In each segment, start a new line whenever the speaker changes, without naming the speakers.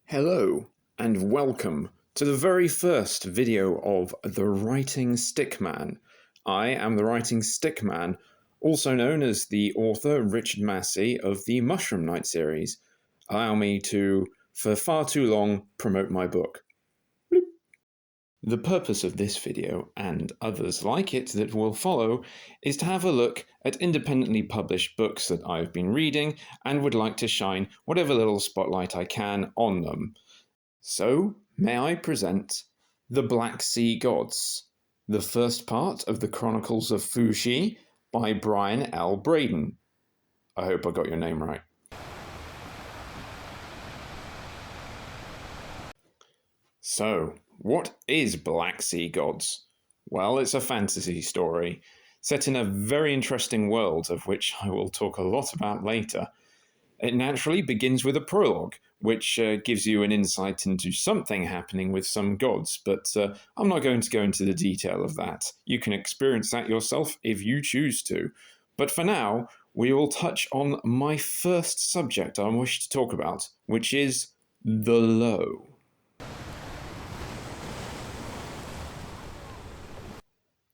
Hello, and welcome to the very first video of The Writing Stickman. I am the Writing Stickman, also known as the author Richard Massey of the Mushroom Knight series. Allow me to, for far too long, promote my book. Bloop. The purpose of this video, and others like it that will follow, is to have a look at independently published books that I've been reading and would like to shine whatever little spotlight I can on them. So, may I present The Black Sea Gods, the first part of the Chronicles of Fuxi by Brian L. Braden. I hope I got your name right. So, what is Black Sea Gods? Well, it's a fantasy story set in a very interesting world of which I will talk a lot about later. It naturally begins with a prologue, which gives you an insight into something happening with some gods, but I'm not going to go into the detail of that. You can experience that yourself if you choose to. But for now, we will touch on my first subject I wish to talk about, which is the low.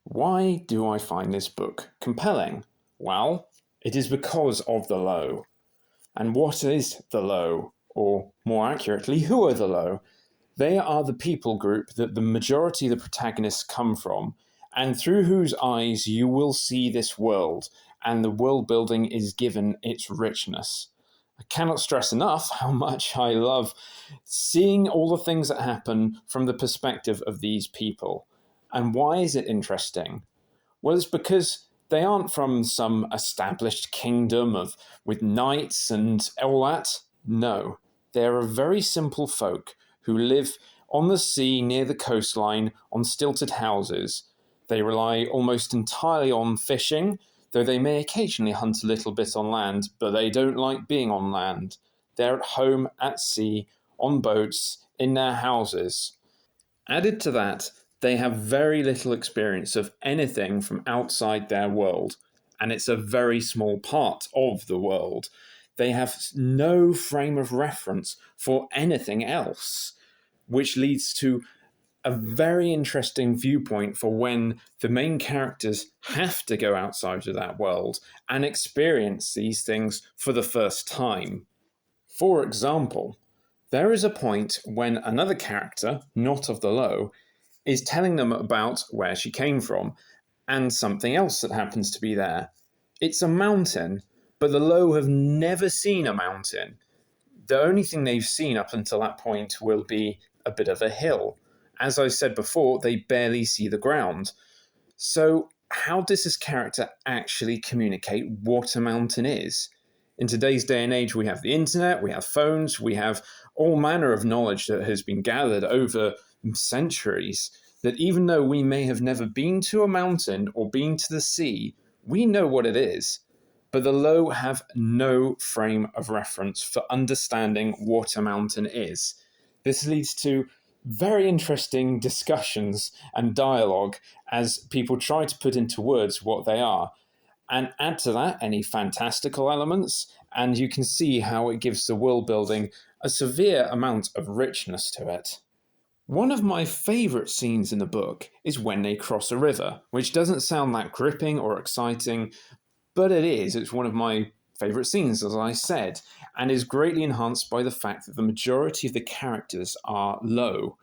Why do I find this book compelling? Well, it is because of the low. And what is the low? Or more accurately, who are the low? They are the people group that the majority of the protagonists come from, and through whose eyes you will see this world, and the world building is given its richness. I cannot stress enough how much I love seeing all the things that happen from the perspective of these people. And why is it interesting? Well, it's because they aren't from some established kingdom with knights and all that. No, they're a very simple folk who live on the sea near the coastline on stilted houses. They rely almost entirely on fishing, though they may occasionally hunt a little bit on land, but they don't like being on land. They're at home at sea, on boats, in their houses. Added to that, they have very little experience of anything from outside their world, and it's a very small part of the world. They have no frame of reference for anything else, which leads to a very interesting viewpoint for when the main characters have to go outside of that world and experience these things for the first time. For example, there is a point when another character, not of the low, is telling them about where she came from and something else that happens to be there. It's a mountain, but the low have never seen a mountain. The only thing they've seen up until that point will be a bit of a hill. As I said before, they barely see the ground. So how does this character actually communicate what a mountain is? In today's day and age, we have the internet, we have phones, we have all manner of knowledge that has been gathered over centuries, that even though we may have never been to a mountain or been to the sea, we know what it is. But the low have no frame of reference for understanding what a mountain is. This leads to very interesting discussions and dialogue as people try to put into words what they are. And add to that any fantastical elements, and you can see how it gives the world building a severe amount of richness to it. One of my favourite scenes in the book is when they cross a river, which doesn't sound that gripping or exciting, but it is. It's one of my favourite scenes, as I said, and is greatly enhanced by the fact that the majority of the characters are low.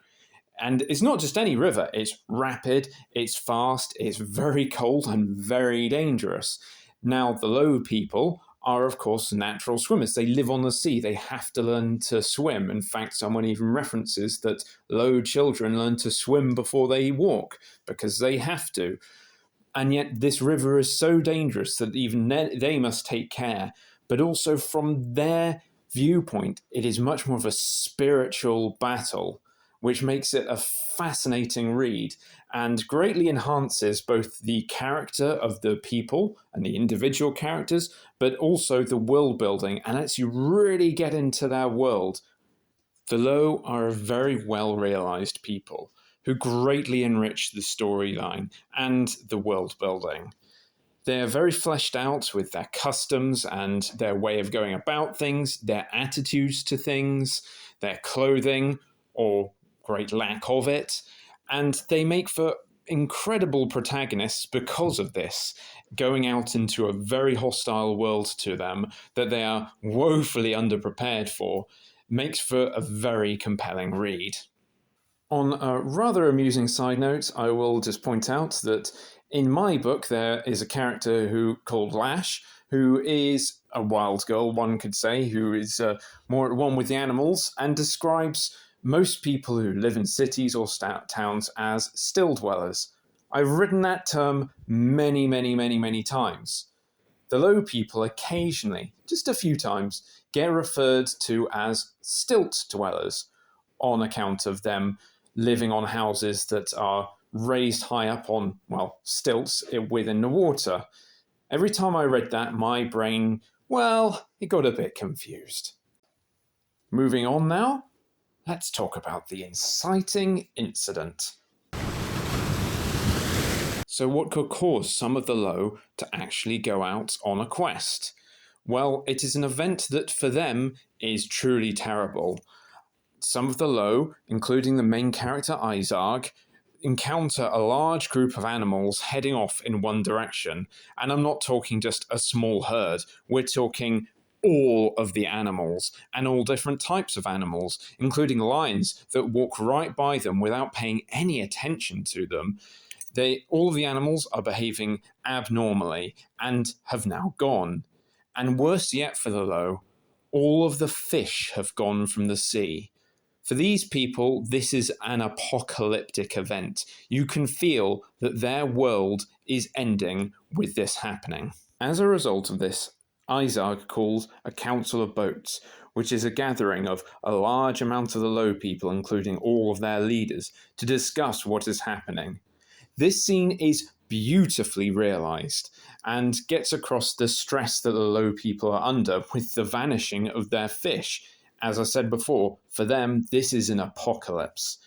And it's not just any river, it's rapid, it's fast, it's very cold and very dangerous. Now, the low people are, of course, natural swimmers. They live on the sea, they have to learn to swim. In fact, someone even references that low children learn to swim before they walk, because they have to. And yet this river is so dangerous that even they must take care. But also from their viewpoint, it is much more of a spiritual battle, which makes it a fascinating read and greatly enhances both the character of the people and the individual characters, but also the world building, and lets you really get into their world. The Low are a very well realized people who greatly enrich the storyline and the world building. They are very fleshed out with their customs and their way of going about things, their attitudes to things, their clothing, or great lack of it. And they make for incredible protagonists because of this, going out into a very hostile world to them that they are woefully underprepared for, makes for a very compelling read. On a rather amusing side note, I will just point out that in my book there is a character called Lash, who is a wild girl, one could say, who is more at one with the animals, and describes most people who live in cities or towns as still dwellers. I've written that term many, many, many, many times. The low people occasionally, just a few times, get referred to as stilt dwellers on account of them living on houses that are raised high up on, well, stilts within the water. Every time I read that, my brain, well, it got a bit confused. Moving on now, let's talk about the inciting incident. So what could cause some of the low to actually go out on a quest? Well, it is an event that for them is truly terrible. Some of the low, including the main character Izarg, encounter a large group of animals heading off in one direction. And I'm not talking just a small herd, we're talking all of the animals, and all different types of animals, including lions that walk right by them without paying any attention to them. All of the animals are behaving abnormally and have now gone. And worse yet for the low, all of the fish have gone from the sea. For these people, this is an apocalyptic event. You can feel that their world is ending with this happening. As a result of this, Izarg calls a council of boats, which is a gathering of a large amount of the low people, including all of their leaders, to discuss what is happening. This scene is beautifully realised and gets across the stress that the low people are under with the vanishing of their fish. As I said before, for them, this is an apocalypse.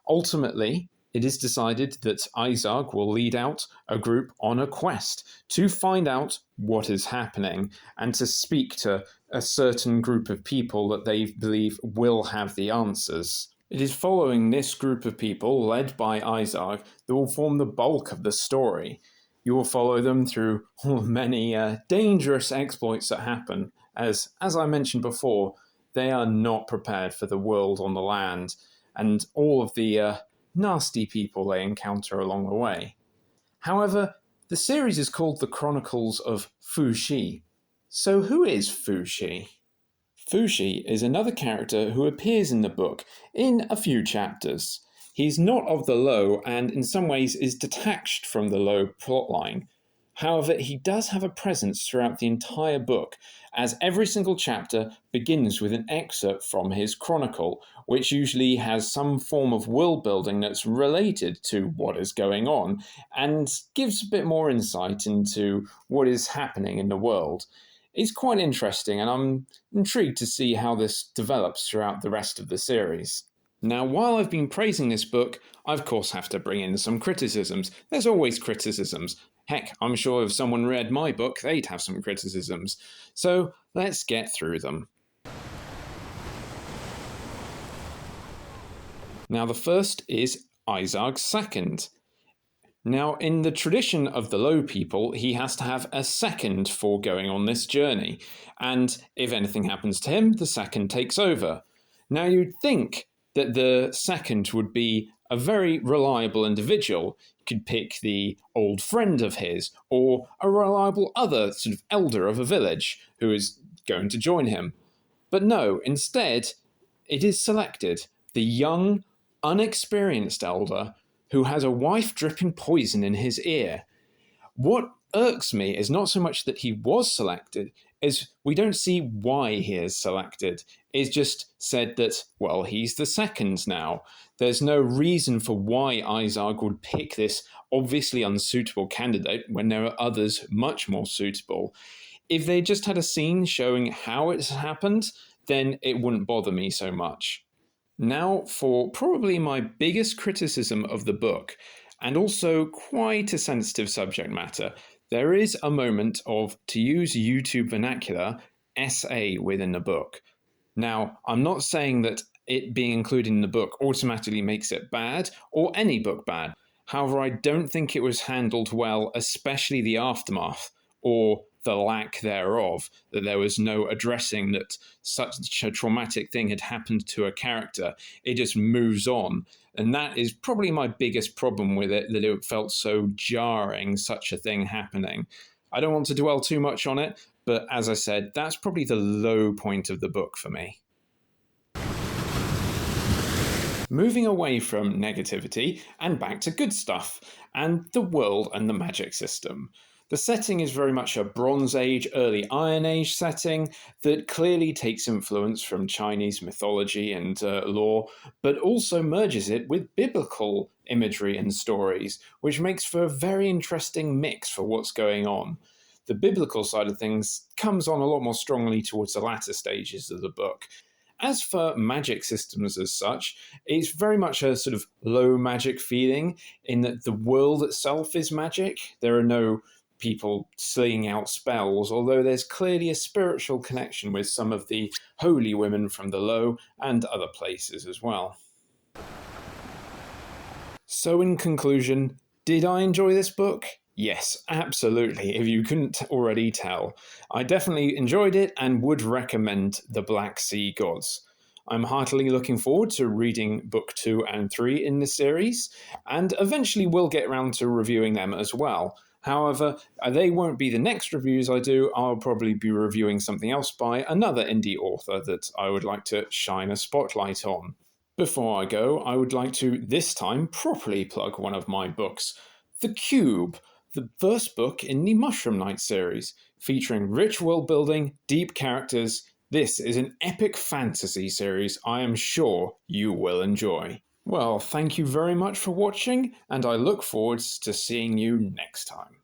Ultimately, it is decided that Izarg will lead out a group on a quest to find out what is happening and to speak to a certain group of people that they believe will have the answers. It is following this group of people, led by Izarg, that will form the bulk of the story. You will follow them through many dangerous exploits that happen, as I mentioned before, they are not prepared for the world on the land and all of the nasty people they encounter along the way. However, the series is called The Chronicles of Fuxi. So who is Fuxi? Fuxi is another character who appears in the book in a few chapters. He's not of the low and in some ways is detached from the low plotline. However, he does have a presence throughout the entire book, as every single chapter begins with an excerpt from his chronicle, which usually has some form of world building that's related to what is going on, and gives a bit more insight into what is happening in the world. It's quite interesting, and I'm intrigued to see how this develops throughout the rest of the series. Now, while I've been praising this book, I of course have to bring in some criticisms. There's always criticisms. Heck, I'm sure if someone read my book, they'd have some criticisms. So let's get through them. Now, the first is Izarg's second. Now, in the tradition of the low people, he has to have a second for going on this journey. And if anything happens to him, the second takes over. Now, you'd think that the second would be a very reliable individual. You could pick the old friend of his, or a reliable other sort of elder of a village who is going to join him. But no, instead, it is selected the young, unexperienced elder who has a wife dripping poison in his ear. What irks me is not so much that he was selected, as we don't see why he is selected. It's just said that, well, he's the second now. There's no reason for why Izarg would pick this obviously unsuitable candidate when there are others much more suitable. If they just had a scene showing how it's happened, then it wouldn't bother me so much. Now for probably my biggest criticism of the book, and also quite a sensitive subject matter. There is a moment of, to use YouTube vernacular, SA within the book. Now, I'm not saying that it being included in the book automatically makes it bad, or any book bad. However, I don't think it was handled well, especially the aftermath, or the lack thereof, that there was no addressing that such a traumatic thing had happened to a character. It just moves on. And that is probably my biggest problem with it, that it felt so jarring, such a thing happening. I don't want to dwell too much on it, but as I said, that's probably the low point of the book for me. Moving away from negativity and back to good stuff, and the world and the magic system. The setting is very much a Bronze Age, early Iron Age setting that clearly takes influence from Chinese mythology and lore, but also merges it with biblical imagery and stories, which makes for a very interesting mix for what's going on. The biblical side of things comes on a lot more strongly towards the latter stages of the book. As for magic systems as such, it's very much a sort of low magic feeling in that the world itself is magic. There are no people slinging out spells, although there's clearly a spiritual connection with some of the holy women from the Low and other places as well. So in conclusion, did I enjoy this book? Yes, absolutely, if you couldn't already tell. I definitely enjoyed it and would recommend The Black Sea Gods. I'm heartily looking forward to reading book 2 and 3 in this series, and eventually will get around to reviewing them as well. However, they won't be the next reviews I do. I'll probably be reviewing something else by another indie author that I would like to shine a spotlight on. Before I go, I would like to, this time, properly plug one of my books, The Cube, the first book in the Mushroom Knight series, featuring rich world building, deep characters. This is an epic fantasy series I am sure you will enjoy. Well, thank you very much for watching, and I look forward to seeing you next time.